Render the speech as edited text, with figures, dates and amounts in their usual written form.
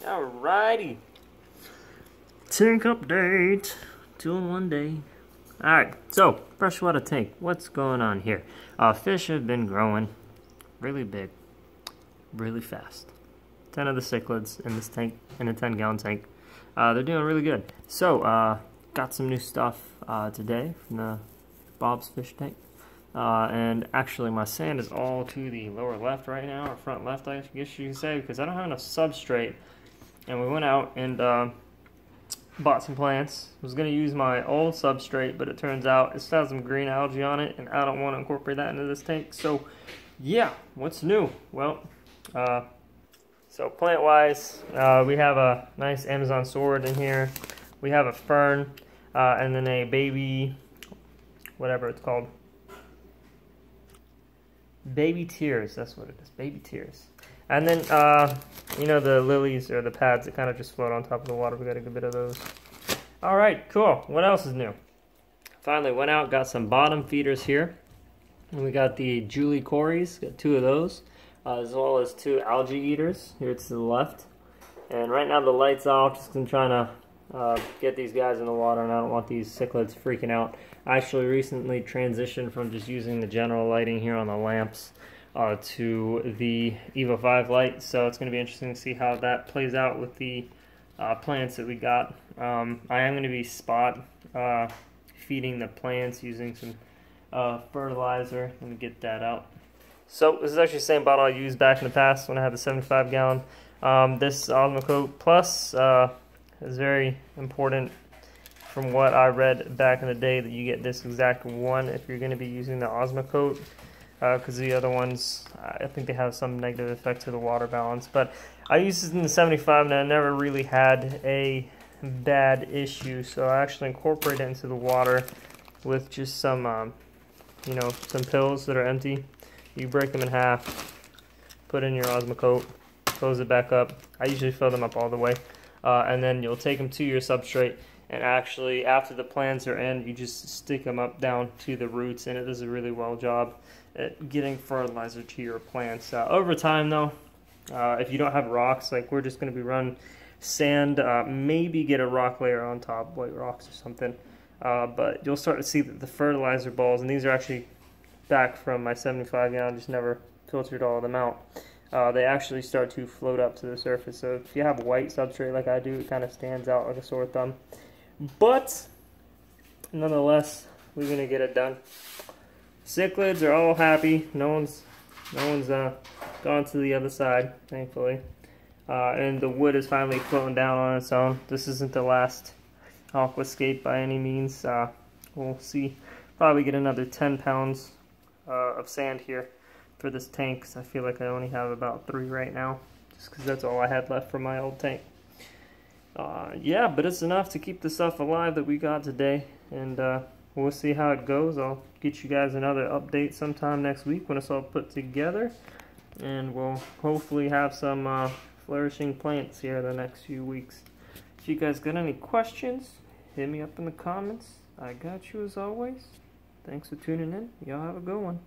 Alrighty. Tank update. 2 in 1 day. Alright, so freshwater tank. What's going on here? Fish have been growing really big, really fast. 10 of the cichlids in this tank, in a 10-gallon tank. They're doing really good. So, got some new stuff today from the Bob's fish tank. And actually my sand is all to the lower left right now, or front left I guess you can say, because I don't have enough substrate. And we went out and bought some plants. I was going to use my old substrate, but it turns out it still has some green algae on it, and I don't want to incorporate that into this tank. So yeah, what's new? Well, so plant-wise, we have a nice Amazon sword in here. We have a fern, and then a baby, whatever it's called. Baby tears, that's what it is, baby tears. And then, you know, the lilies or the pads that kind of just float on top of the water. We got a good bit of those. Alright, cool. What else is new? Finally went out, got some bottom feeders here. And we got the Julie Corys, got 2 of those. As well as 2 algae eaters here to the left. And right now the light's off, just I'm trying to get these guys in the water, and I don't want these cichlids freaking out. I actually recently transitioned from just using the general lighting here on the lamps to the EVO 5 light, so it's going to be interesting to see how that plays out with the plants that we got. I am going to be spot feeding the plants using some fertilizer. Let me get that out. So this is actually the same bottle I used back in the past when I had the 75-gallon. This Osmocote Plus is very important from what I read back in the day, that you get this exact one if you're going to be using the Osmocote. Because the other ones, I think they have some negative effect to the water balance. But I used it in the 75 and I never really had a bad issue. So I actually incorporate it into the water with just some, you know, some pills that are empty. You break them in half, put in your Osmocote, close it back up. I usually fill them up all the way. And then you'll take them to your substrate. And actually, after the plants are in, you just stick them up down to the roots, and it does a really well job at getting fertilizer to your plants. Over time, though, if you don't have rocks, like we're just going to be running sand, maybe get a rock layer on top, white rocks or something. But you'll start to see that the fertilizer balls, and these are actually back from my 75-gallon, just never filtered all of them out. They actually start to float up to the surface. So if you have white substrate like I do, it kind of stands out like a sore thumb. But nonetheless, we're gonna get it done. Cichlids are all happy. No one's gone to the other side, thankfully. And the wood is finally floating down on its own. This isn't the last aquascape by any means. We'll see. Probably get another 10 pounds of sand here for this tank, because I feel like I only have about 3 right now, just because that's all I had left from my old tank. Yeah, but it's enough to keep the stuff alive that we got today, and we'll see how it goes. I'll get you guys another update sometime next week when it's all put together, and we'll hopefully have some flourishing plants here the next few weeks. If you guys got any questions, hit me up in the comments. I got you as always. Thanks for tuning in. Y'all have a good one.